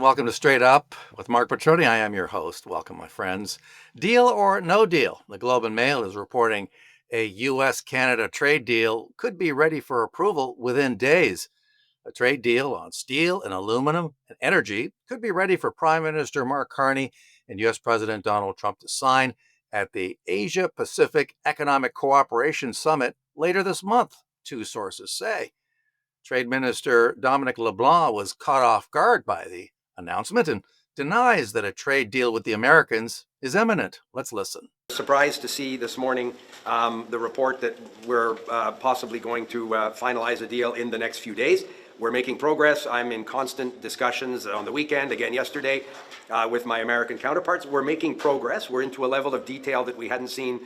welcome to Straight Up with Marc Patrone. I am your host. Welcome, my friends. Deal or no deal? The Globe and Mail is reporting a U.S.-Canada trade deal could be ready for approval within days. A trade deal on steel and aluminum and energy could be ready for Prime Minister Mark Carney and U.S. President Donald Trump to sign at the Asia-Pacific Economic Cooperation Summit later this month, two sources say. Trade Minister Dominic LeBlanc was caught off guard by the announcement and denies that a trade deal with the Americans is imminent. Let's listen. Surprised to see this morning the report that we're possibly going to finalize a deal in the next few days. We're making progress. I'm in constant discussions on the weekend, again yesterday, with my American counterparts. We're making progress. We're into a level of detail that we hadn't seen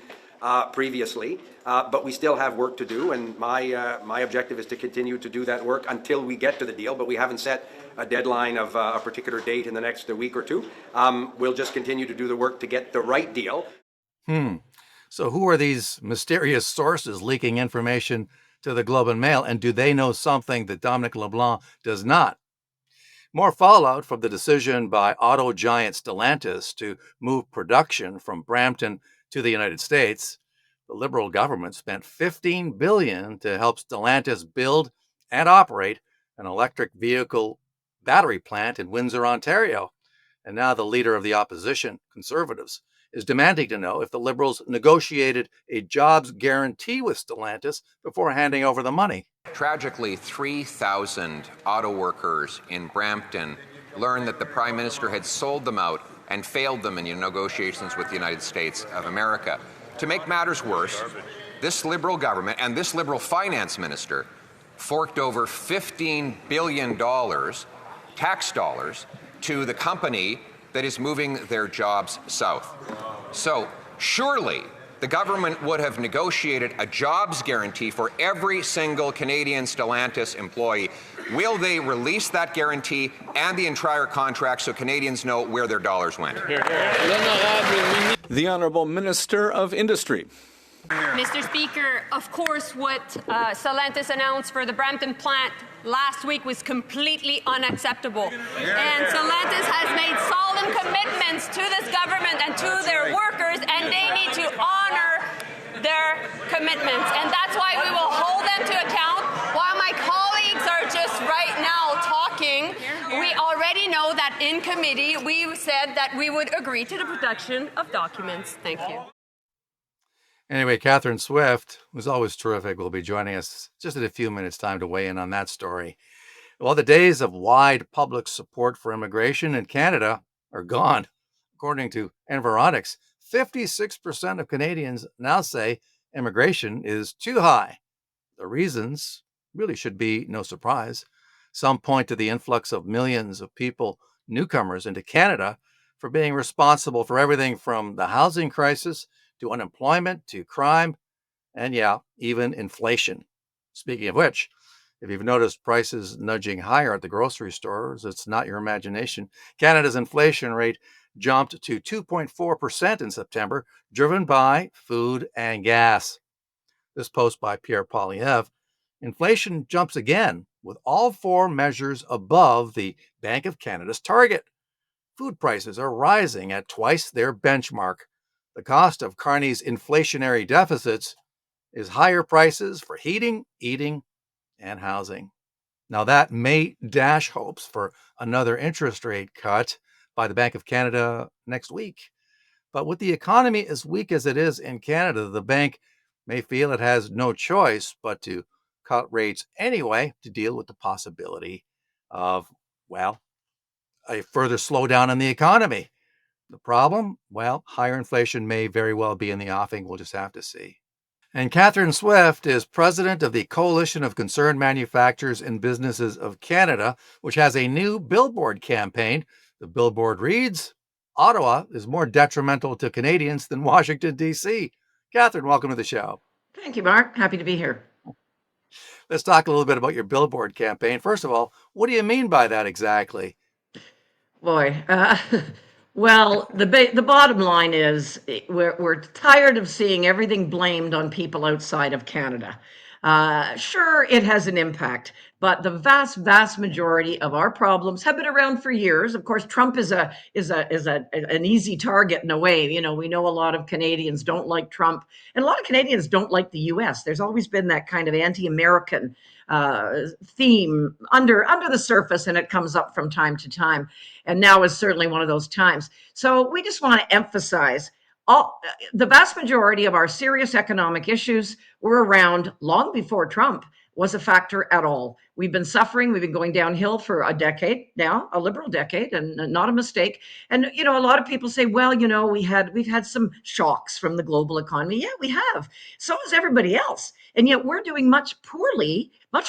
previously, but we still have work to do, and my objective is to continue to do that work until we get to the deal, but we haven't set a deadline of a particular date in the next week or two. We'll just continue to do the work to get the right deal. So who are these mysterious sources leaking information to the Globe and Mail, and do they know something that Dominic LeBlanc does not? More fallout from the decision by auto giant Stellantis to move production from Brampton to the United States. The Liberal government spent $15 billion to help Stellantis build and operate an electric vehicle battery plant in Windsor, Ontario. And now the leader of the opposition, Conservatives, is demanding to know if the Liberals negotiated a jobs guarantee with Stellantis before handing over the money. Tragically, 3,000 auto workers in Brampton learned that the Prime Minister had sold them out and failed them in negotiations with the United States of America. To make matters worse, this Liberal government and this Liberal finance minister forked over $15 billion, tax dollars, to the company that is moving their jobs south. So surely the government would have negotiated a jobs guarantee for every single Canadian Stellantis employee. Will they release that guarantee and the entire contract so Canadians know where their dollars went? The Honourable Minister of Industry. Mr. Speaker, of course, what Stellantis announced for the Brampton plant last week was completely unacceptable. And Stellantis has made solemn commitments to this government and to their workers, and they need to honor their commitments. And that's why we will hold them to account. While my colleagues are just right now talking, we already know that in committee we said that we would agree to the production of documents. Thank you. Anyway, Katherine Swift, who's always terrific, will be joining us just in a few minutes' time to weigh in on that story. Well, the days of wide public support for immigration in Canada are gone. According to Environics, 56% of Canadians now say immigration is too high. The reasons really should be no surprise. Some point to the influx of millions of people, newcomers into Canada, for being responsible for everything from the housing crisis to unemployment, to crime, and even inflation. Speaking of which, if you've noticed prices nudging higher at the grocery stores, it's not your imagination. Canada's inflation rate jumped to 2.4% in September, driven by food and gas. This post by Pierre Poilievre. Inflation jumps again, with all four measures above the Bank of Canada's target. Food prices are rising at twice their benchmark. The cost of Carney's inflationary deficits is higher prices for heating, eating, and housing. Now that may dash hopes for another interest rate cut by the Bank of Canada next week. But with the economy as weak as it is in Canada, the bank may feel it has no choice but to cut rates anyway to deal with the possibility of, a further slowdown in the economy. The problem? Well, higher inflation may very well be in the offing. We'll just have to see. And Katherine Swift is president of the Coalition of Concerned Manufacturers and Businesses of Canada, which has a new billboard campaign. The billboard reads, Ottawa is more detrimental to Canadians than Washington, D.C. Katherine, welcome to the show. Thank you, Mark. Happy to be here. Let's talk a little bit about your billboard campaign. First of all, what do you mean by that exactly? Boy, well, the bottom line is we're tired of seeing everything blamed on people outside of Canada. Sure, it has an impact, but the vast majority of our problems have been around for years. Of course, Trump is an easy target in a way. You know, we know a lot of Canadians don't like Trump, and a lot of Canadians don't like the U.S. There's always been that kind of anti-American theme under the surface, and it comes up from time to time. And now is certainly one of those times. So we just want to emphasize the vast majority of our serious economic issues were around long before Trump was a factor at all. We've been suffering. We've been going downhill for a decade now, a liberal decade, and not a mistake. And you know, a lot of people say, well, you know, we've had some shocks from the global economy. Yeah, we have. So has everybody else. And yet we're doing much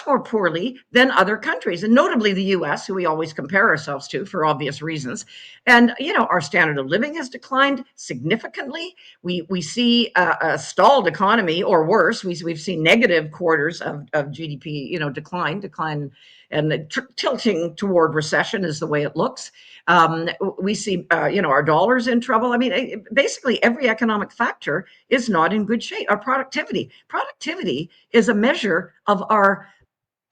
more poorly than other countries, and notably the US, who we always compare ourselves to for obvious reasons. And, you know, our standard of living has declined significantly. We see a stalled economy, or worse, we've seen negative quarters of GDP, you know, decline, and tilting toward recession is the way it looks. We see, you know, our dollar's in trouble. I mean, basically every economic factor is not in good shape. Our productivity is a measure of our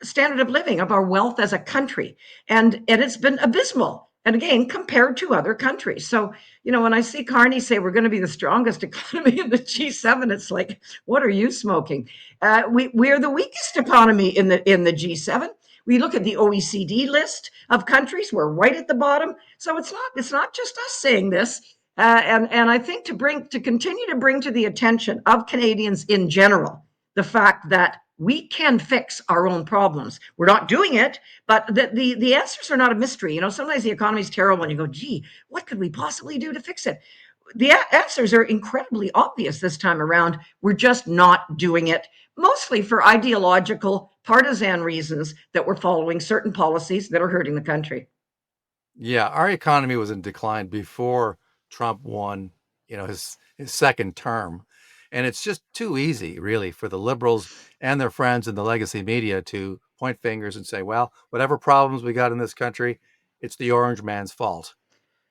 standard of living, of our wealth as a country, and it's been abysmal. And again, compared to other countries. So, you know, when I see Carney say we're going to be the strongest economy in the G7, it's like, what are you smoking? We're the weakest economy in the G7. We look at the OECD list of countries; we're right at the bottom. So it's not just us saying this. And I think to continue to bring to the attention of Canadians in general the fact that we can fix our own problems. We're not doing it, but the answers are not a mystery. You know, sometimes the economy is terrible and you go, gee, what could we possibly do to fix it? The answers are incredibly obvious this time around. We're just not doing it, mostly for ideological, partisan reasons that we're following certain policies that are hurting the country. Yeah, our economy was in decline before Trump won, you know, his second term. And it's just too easy, really, for the liberals and their friends in the legacy media to point fingers and say, well, whatever problems we got in this country, it's the orange man's fault,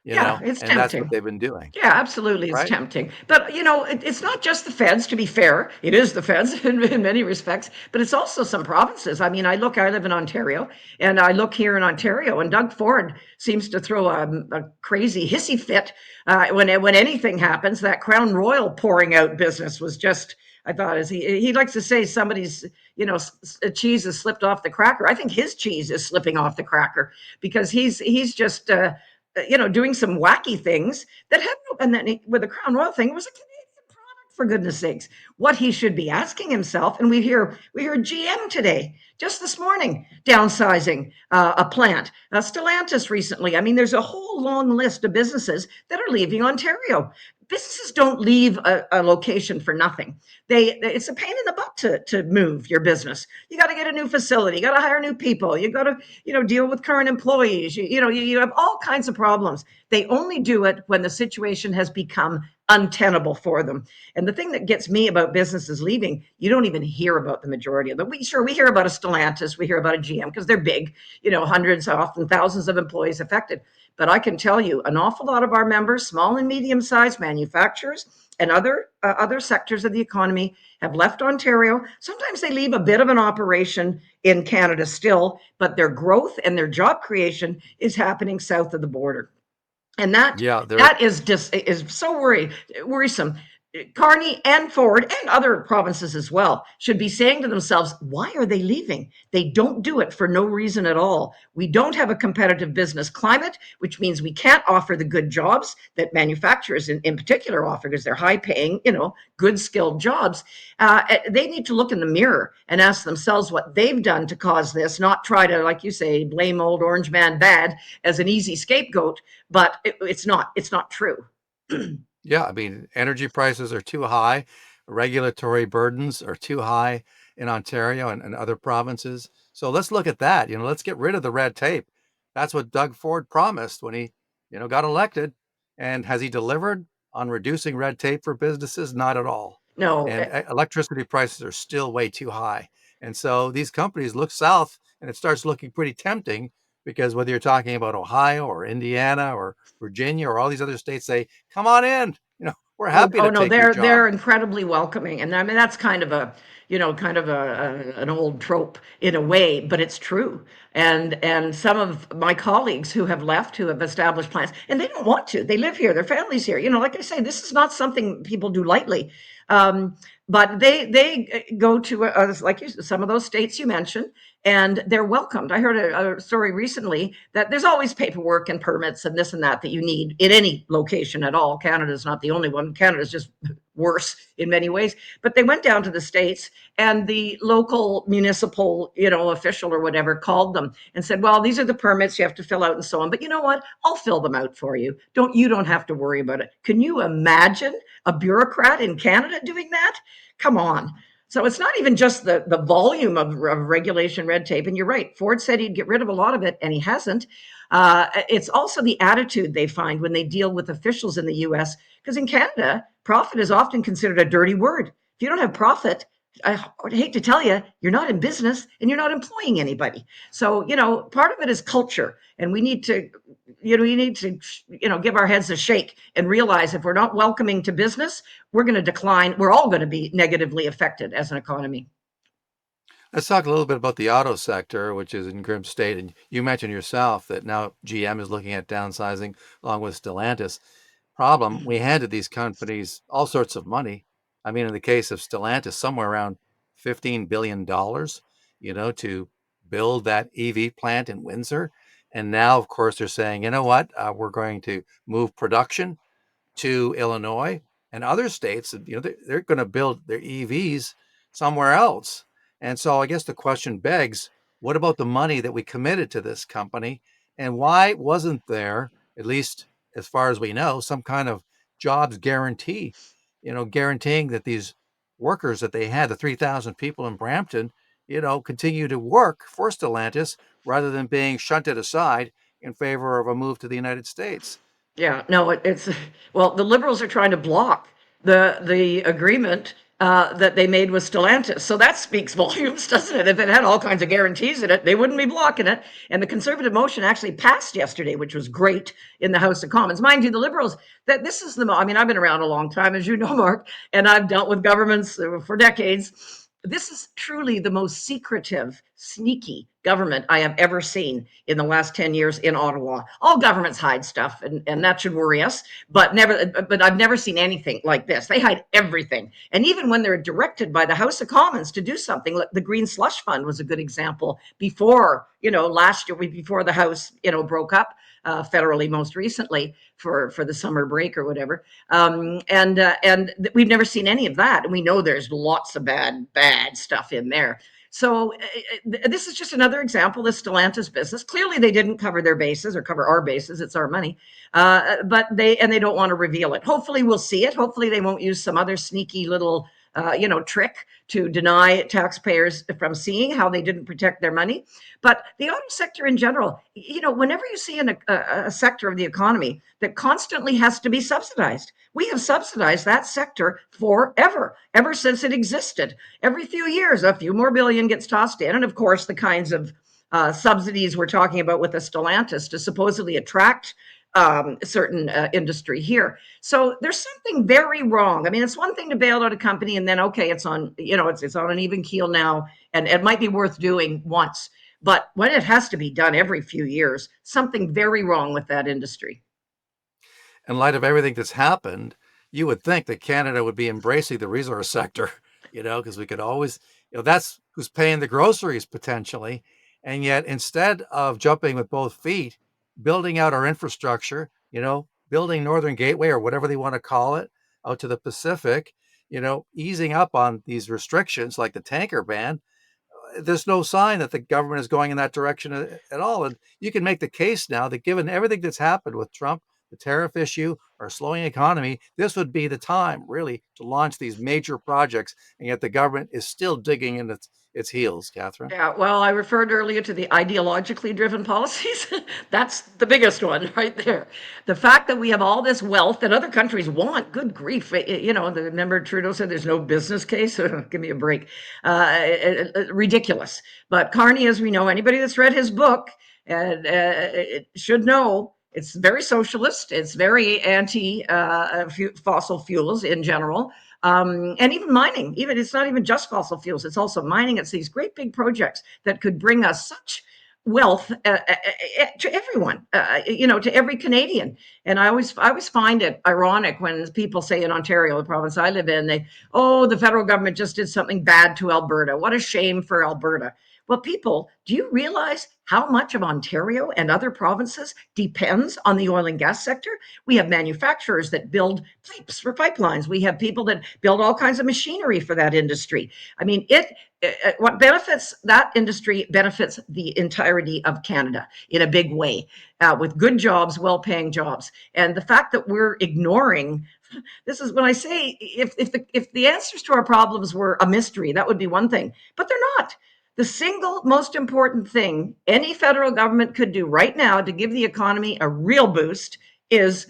you Yeah, know, it's and that's what tempting. they've been doing, Yeah, absolutely. It's right? tempting. But, you know, it's not just the feds, to be fair. It is the feds in many respects, but it's also some provinces. I mean, I live in Ontario, and I look here in Ontario, and Doug Ford seems to throw a crazy hissy fit when anything happens. That Crown Royal pouring out business was just, I thought, as he likes to say, somebody's, you know, cheese has slipped off the cracker. I think his cheese is slipping off the cracker because he's just, you know, doing some wacky things that had no, and then with the Crown Royal thing, it was a Canadian product, for goodness sakes. What he should be asking himself, and we heard GM today, just this morning, downsizing a plant. Stellantis recently. I mean, there's a whole long list of businesses that are leaving Ontario. Businesses don't leave a location for nothing. It's a pain in the butt to move your business. You got to get a new facility. You got to hire new people. You got to, you know, deal with current employees. You have all kinds of problems. They only do it when the situation has become untenable for them. And the thing that gets me about businesses leaving, you don't even hear about the majority of them. We hear about a Stellantis, we hear about a GM because they're big, you know, hundreds, often thousands of employees affected. But I can tell you, an awful lot of our members, small and medium-sized manufacturers and other sectors of the economy, have left Ontario. Sometimes they leave a bit of an operation in Canada still, but their growth and their job creation is happening south of the border. And that Yeah, they're that is so worrisome. Carney and Ford and other provinces as well should be saying to themselves, why are they leaving? They don't do it for no reason at all. We don't have a competitive business climate, which means we can't offer the good jobs that manufacturers in particular offer because they're high paying, you know, good skilled jobs. They need to look in the mirror and ask themselves what they've done to cause this, not try to, like you say, blame old orange man bad as an easy scapegoat, but it's not true. Yeah, I mean, energy prices are too high, regulatory burdens are too high in Ontario and other provinces. So let's look at that. You know, let's get rid of the red tape. That's what Doug Ford promised when he, you know, got elected. And has he delivered on reducing red tape for businesses? Not at all. No. And electricity prices are still way too high. And so these companies look south and it starts looking pretty tempting because whether you're talking about Ohio or Indiana or Virginia or all these other states say, come on in, you know, we're happy Oh to no, take your job. they're incredibly welcoming, and I mean that's kind of a, kind of an old trope in a way, but it's true. And some of my colleagues who have left, who have established plants, and they don't want to. They live here. Their family's here. Like I say, this is not something people do lightly. But they go to like some of those states you mentioned, and they're welcomed. I heard a story recently that there's always paperwork and permits and this and that you need in any location at all. Canada's not the only one. Canada's just worse in many ways. But they went down to the States, and the local municipal, official or whatever called them and said, well, these are the permits you have to fill out and so on. But you know what? I'll fill them out for you. You don't have to worry about it. Can you imagine a bureaucrat in Canada doing that? Come on. So it's not even just the volume of regulation, red tape. And you're right. Ford said he'd get rid of a lot of it, and he hasn't. It's also the attitude they find when they deal with officials in the US, because in Canada, profit is often considered a dirty word. If you don't have profit, I would hate to tell you, you're not in business and you're not employing anybody. So, part of it is culture, and we need to, give our heads a shake and realize if we're not welcoming to business, we're going to decline. We're all going to be negatively affected as an economy. Let's talk a little bit about the auto sector, which is in grim state. And you mentioned yourself that now GM is looking at downsizing along with Stellantis. Problem, we handed these companies all sorts of money. I mean, in the case of Stellantis, somewhere around $15 billion, to build that EV plant in Windsor. And now, of course, they're saying, you know what, we're going to move production to Illinois and other states. They're going to build their EVs somewhere else. And so I guess the question begs, what about the money that we committed to this company? And why wasn't there, at least as far as we know, some kind of jobs guarantee, guaranteeing that these workers that they had, the 3,000 people in Brampton, continue to work for Stellantis rather than being shunted aside in favor of a move to the United States? Yeah, no, the Liberals are trying to block the agreement that they made with Stellantis. So that speaks volumes, doesn't it? If it had all kinds of guarantees in it, they wouldn't be blocking it. And the Conservative motion actually passed yesterday, which was great, in the House of Commons. Mind you, the Liberals, this is I've been around a long time, as you know, Mark, and I've dealt with governments for decades. This is truly the most secretive, sneaky government I have ever seen in the last 10 years in Ottawa. All governments hide stuff, and that should worry us, but I've never seen anything like this. They hide everything. And even when they're directed by the House of Commons to do something, like the Green Slush Fund was a good example before, last year, before the House, broke up federally most recently for the summer break or whatever. And we've never seen any of that. And we know there's lots of bad stuff in there. So this is just another example of Stellantis business. Clearly, they didn't cover their bases or cover our bases. It's our money, but they don't want to reveal it. Hopefully, we'll see it. Hopefully, they won't use some other sneaky little trick to deny taxpayers from seeing how they didn't protect their money. But the auto sector in general, whenever you see a sector of the economy that constantly has to be subsidized, we have subsidized that sector forever, ever since it existed. Every few years, a few more billion gets tossed in. And of course, the kinds of subsidies we're talking about with the Stellantis to supposedly attract certain industry here. So there's something very wrong. I mean, it's one thing to bail out a company and then, okay, it's on, it's on an even keel now, and it might be worth doing once. But when it has to be done every few years, something very wrong with that industry. In light of everything that's happened, you would think that Canada would be embracing the resource sector, because we could always, that's who's paying the groceries potentially. And yet, instead of jumping with both feet, building out our infrastructure, building Northern Gateway or whatever they want to call it out to the Pacific, easing up on these restrictions like the tanker ban, there's no sign that the government is going in that direction at all. And you can make the case now that given everything that's happened with Trump, the tariff issue, our slowing economy, this would be the time really to launch these major projects. And yet the government is still digging in its heels, Catherine. Yeah, well, I referred earlier to the ideologically driven policies. That's the biggest one right there. The fact that we have all this wealth that other countries want, good grief. Remember Trudeau said there's no business case? Give me a break. Ridiculous. But Carney, as we know, anybody that's read his book should know, it's very socialist. It's very anti fossil fuels in general. And even mining. Even it's not even just fossil fuels; it's also mining. It's these great big projects that could bring us such wealth to everyone, to every Canadian. And I always find it ironic when people say in Ontario, the province I live in, the federal government just did something bad to Alberta. What a shame for Alberta. Well, people, do you realize how much of Ontario and other provinces depends on the oil and gas sector? We have manufacturers that build pipes for pipelines. We have people that build all kinds of machinery for that industry. I mean, what benefits that industry benefits the entirety of Canada in a big way, with good jobs, well-paying jobs. And the fact that we're ignoring this is when I say if the answers to our problems were a mystery, that would be one thing, but they're not. The single most important thing any federal government could do right now to give the economy a real boost is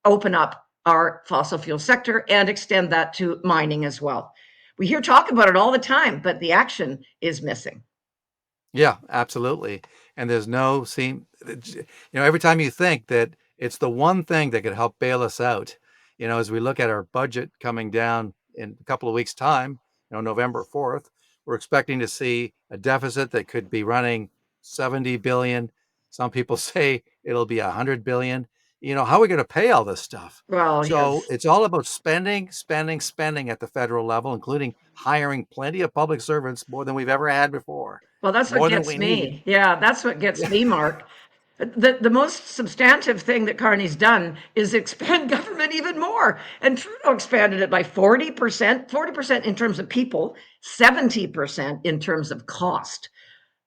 open up our fossil fuel sector and extend that to mining as well. We hear talk about it all the time, but the action is missing. Yeah, absolutely. And there's no seem, every time you think that it's the one thing that could help bail us out, as we look at our budget coming down in a couple of weeks' time, November 4th, we're expecting to see a deficit that could be running 70 billion. Some people say it'll be 100 billion. How are we going to pay all this stuff? Well, So yes. it's all about spending, spending, spending at the federal level, including hiring plenty of public servants, more than we've ever had before, Well, that's what more than gets we need. me. Yeah, that's what gets me, Mark. The most substantive thing that Carney's done is expand government even more. And Trudeau expanded it by 40% in terms of people, 70% in terms of cost.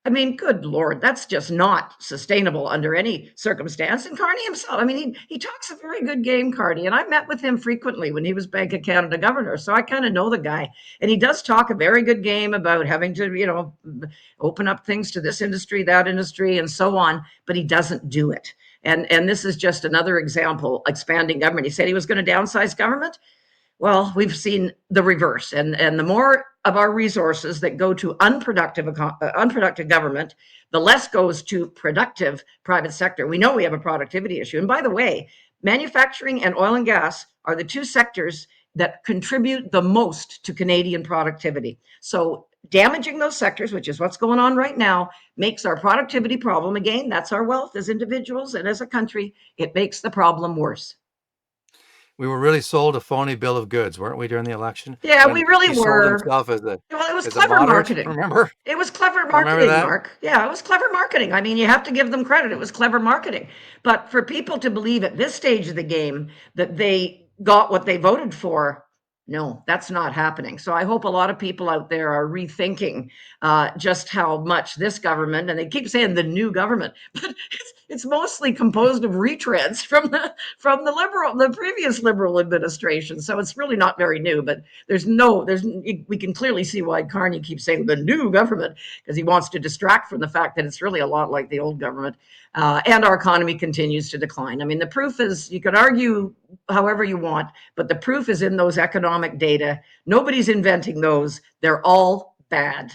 I mean, good Lord, that's just not sustainable under any circumstance. And Carney himself, I mean, he talks a very good game, Carney, and I met with him frequently when he was Bank of Canada governor. So I kind of know the guy. And he does talk a very good game about having to, open up things to this industry, that industry, and so on, but he doesn't do it. And this is just another example, expanding government. He said he was going to downsize government. Well, we've seen the reverse, and the more of our resources that go to unproductive government, the less goes to productive private sector. We know we have a productivity issue. And by the way, manufacturing and oil and gas are the two sectors that contribute the most to Canadian productivity. So damaging those sectors, which is what's going on right now, makes our productivity problem, again, that's our wealth as individuals and as a country, it makes the problem worse. We were really sold a phony bill of goods, weren't we, during the election? Yeah, we When really he sold were. himself as a Well, it was as a clever moderate, marketing. remember? It was clever Remember marketing, that? Mark. Yeah, it was clever marketing. I mean, you have to give them credit. It was clever marketing. But for people to believe at this stage of the game that they got what they voted for, no, that's not happening. So I hope a lot of people out there are rethinking just how much this government, and they keep saying the new government, but it's mostly composed of retreads from the previous Liberal administration. So it's really not very new. But we can clearly see why Carney keeps saying the new government, because he wants to distract from the fact that it's really a lot like the old government. And our economy continues to decline. I mean, the proof is, you could argue however you want, but the proof is in those economic data. Nobody's inventing those. They're all bad.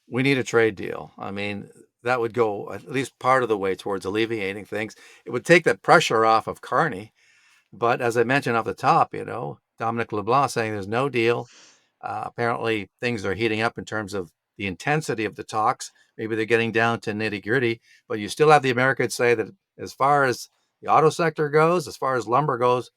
We need a trade deal. I mean, that would go at least part of the way towards alleviating things. It would take the pressure off of Carney. But as I mentioned off the top, Dominic LeBlanc saying there's no deal. Apparently, things are heating up in terms of the intensity of the talks. Maybe they're getting down to nitty gritty, but you still have the Americans say that as far as the auto sector goes, as far as lumber goes,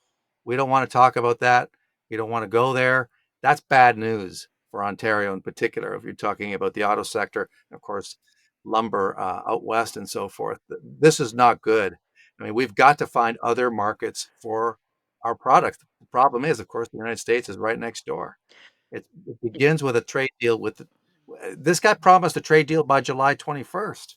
we don't want to talk about that. We don't want to go there. That's bad news for Ontario in particular, if you're talking about the auto sector, and of course, lumber out west and so forth. This is not good. I mean, we've got to find other markets for our product. The problem is, of course, the United States is right next door. It begins with a trade deal this guy promised a trade deal by July 21st.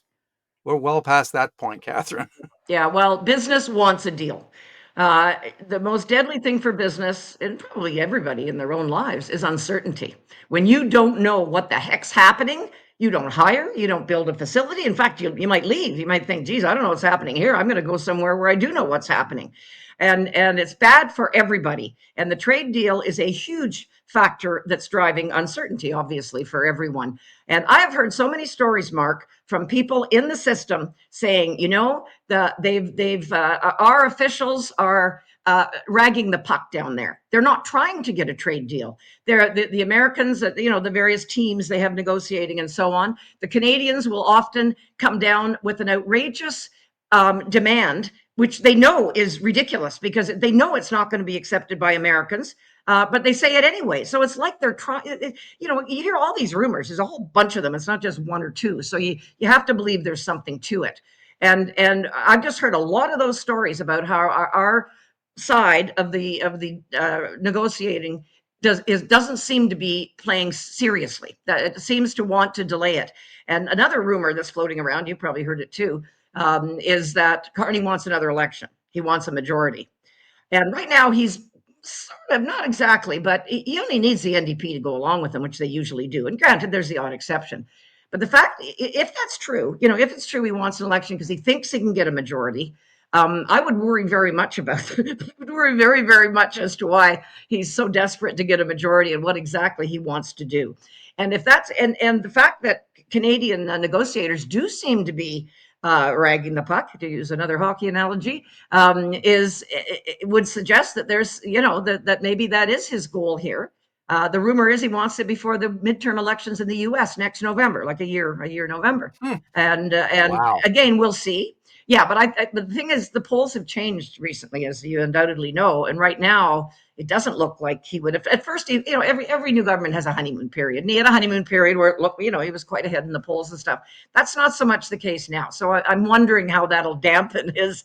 We're well past that point, Catherine. Yeah, well, business wants a deal. The most deadly thing for business, and probably everybody in their own lives, is uncertainty. When you don't know what the heck's happening, you don't hire, you don't build a facility. In fact, you might leave. You might think, geez, I don't know what's happening here. I'm going to go somewhere where I do know what's happening. And it's bad for everybody. And the trade deal is a huge factor that's driving uncertainty, obviously, for everyone. And I have heard so many stories, Mark, from people in the system saying, our officials are ragging the puck down there. They're not trying to get a trade deal. They're the Americans, the various teams they have negotiating and so on. The Canadians will often come down with an outrageous demand, which they know is ridiculous because they know it's not going to be accepted by Americans. But they say it anyway. So it's like they're trying, you hear all these rumors. There's a whole bunch of them. It's not just one or two. So you have to believe there's something to it. And I've just heard a lot of those stories about how our side of the negotiating doesn't seem to be playing seriously. That it seems to want to delay it. And another rumor that's floating around, you probably heard it too, is that Carney wants another election. He wants a majority. And right now he's sort of, not exactly, but he only needs the NDP to go along with him, which they usually do. And granted, there's the odd exception. But the fact, if that's true, if it's true he wants an election because he thinks he can get a majority, I would worry very much about it. I would worry very, very much as to why he's so desperate to get a majority and what exactly he wants to do. And if that's, and the fact that Canadian negotiators do seem to be ragging the puck, to use another hockey analogy, it would suggest that there's, that maybe that is his goal here. The rumor is he wants it before the midterm elections in the U.S. next November, like a year November. And Wow. again, we'll see. Yeah, but the thing is, the polls have changed recently, as you undoubtedly know. And right now, it doesn't look like he would have. At first, every new government has a honeymoon period. And he had a honeymoon period where it looked, he was quite ahead in the polls and stuff. That's not so much the case now. So I'm wondering how that'll dampen his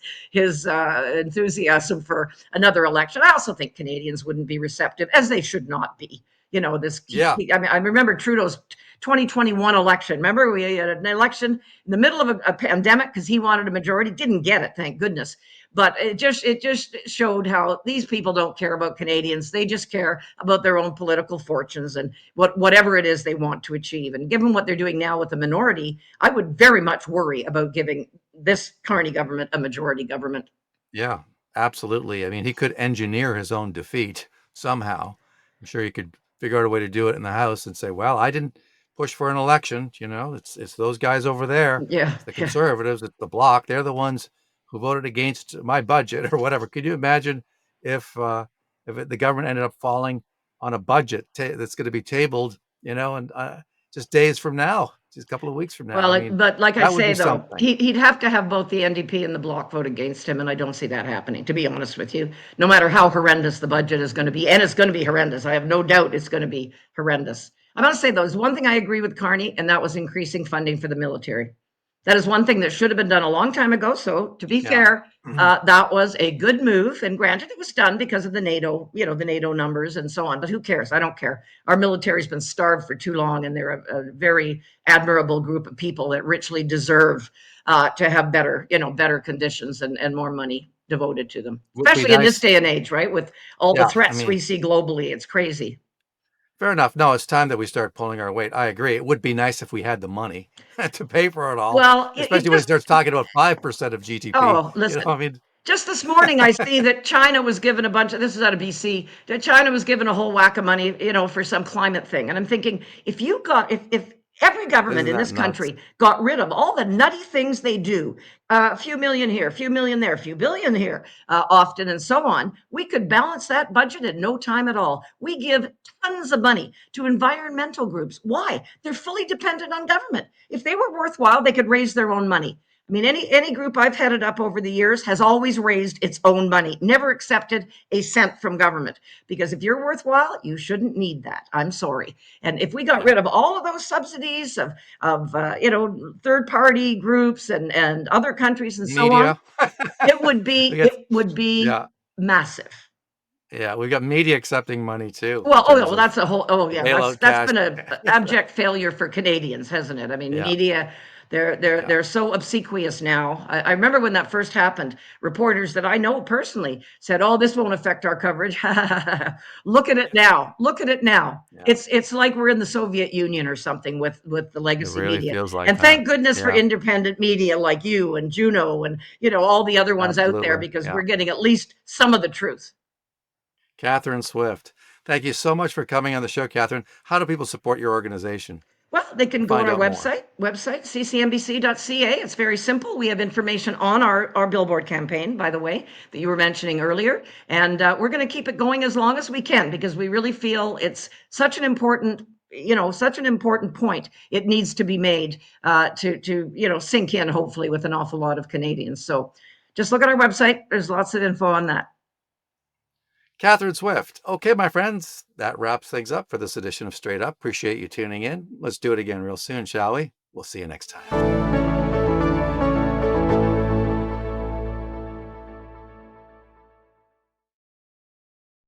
enthusiasm for another election. I also think Canadians wouldn't be receptive, as they should not be. Yeah. I remember Trudeau's 2021 election. Remember, we had an election in the middle of a pandemic because he wanted a majority. Didn't get it, thank goodness. But it just showed how these people don't care about Canadians. They just care about their own political fortunes and whatever it is they want to achieve. And given what they're doing now with the minority, I would very much worry about giving this Carney government a majority government. Yeah, absolutely. I mean, he could engineer his own defeat somehow. I'm sure he could figure out a way to do it in the House and say, well, I didn't push for an election. It's those guys over there. Yeah, It's the Conservatives, it's the Bloc. They're the ones who voted against my budget or whatever. Could you imagine if the government ended up falling on a budget that's going to be tabled, and just days from now, just a couple of weeks from now? Well, but like I say, though, something. he'd have to have both the NDP and the Bloc vote against him, and I don't see that happening, to be honest with you, no matter how horrendous the budget is going to be. And it's going to be horrendous. I have no doubt it's going to be horrendous. I'm going to say, though, there's one thing I agree with Carney, and that was increasing funding for the military. That is one thing that should have been done a long time ago. So to be fair, that was a good move. And granted, it was done because of the NATO, the NATO numbers and so on. But who cares? I don't care. Our military's been starved for too long, and they're a very admirable group of people that richly deserve to have better conditions and more money devoted to them, especially in this day and age, right? With all the threats we see globally, it's crazy. Fair enough. No, it's time that we start pulling our weight. I agree. It would be nice if we had the money to pay for it all. Well, especially when it starts talking about 5% of GDP. Oh, listen. Just this morning, I see that China was given a bunch of, this is out of BC, that China was given a whole whack of money, for some climate thing. And I'm thinking, if every government in this country got rid of all the nutty things they do, a few million here, a few million there, a few billion here, often, and so on, we could balance that budget in no time at all. We give tons of money to environmental groups. Why? They're fully dependent on government. If they were worthwhile, they could raise their own money. I mean, any group I've headed up over the years has always raised its own money, never accepted a cent from government. Because if you're worthwhile, you shouldn't need that. I'm sorry. And if we got rid of all of those subsidies of third-party groups and other countries and so on, it would be massive. Yeah, we've got media accepting money too. Well, that's a whole. Oh, yeah, that's been an abject failure for Canadians, hasn't it? I mean, media. They're so obsequious now. I remember when that first happened, reporters that I know personally said, "Oh, this won't affect our coverage." Look at it now. Yeah. It's like we're in the Soviet Union or something with the legacy media. Feels like and thank goodness for independent media like you and Juno and all the other ones out there, because we're getting at least some of the truth. Katherine Swift, thank you so much for coming on the show, Katherine. How do people support your organization? Well, they can go on Find our out more. website, ccmbc.ca. It's very simple. We have information on our billboard campaign, by the way, that you were mentioning earlier. And we're going to keep it going as long as we can, because we really feel it's such an important point. It needs to be made to sink in, hopefully, with an awful lot of Canadians. So just look at our website. There's lots of info on that. Katherine Swift. Okay, my friends, that wraps things up for this edition of Straight Up. Appreciate you tuning in. Let's do it again real soon, shall we? We'll see you next time.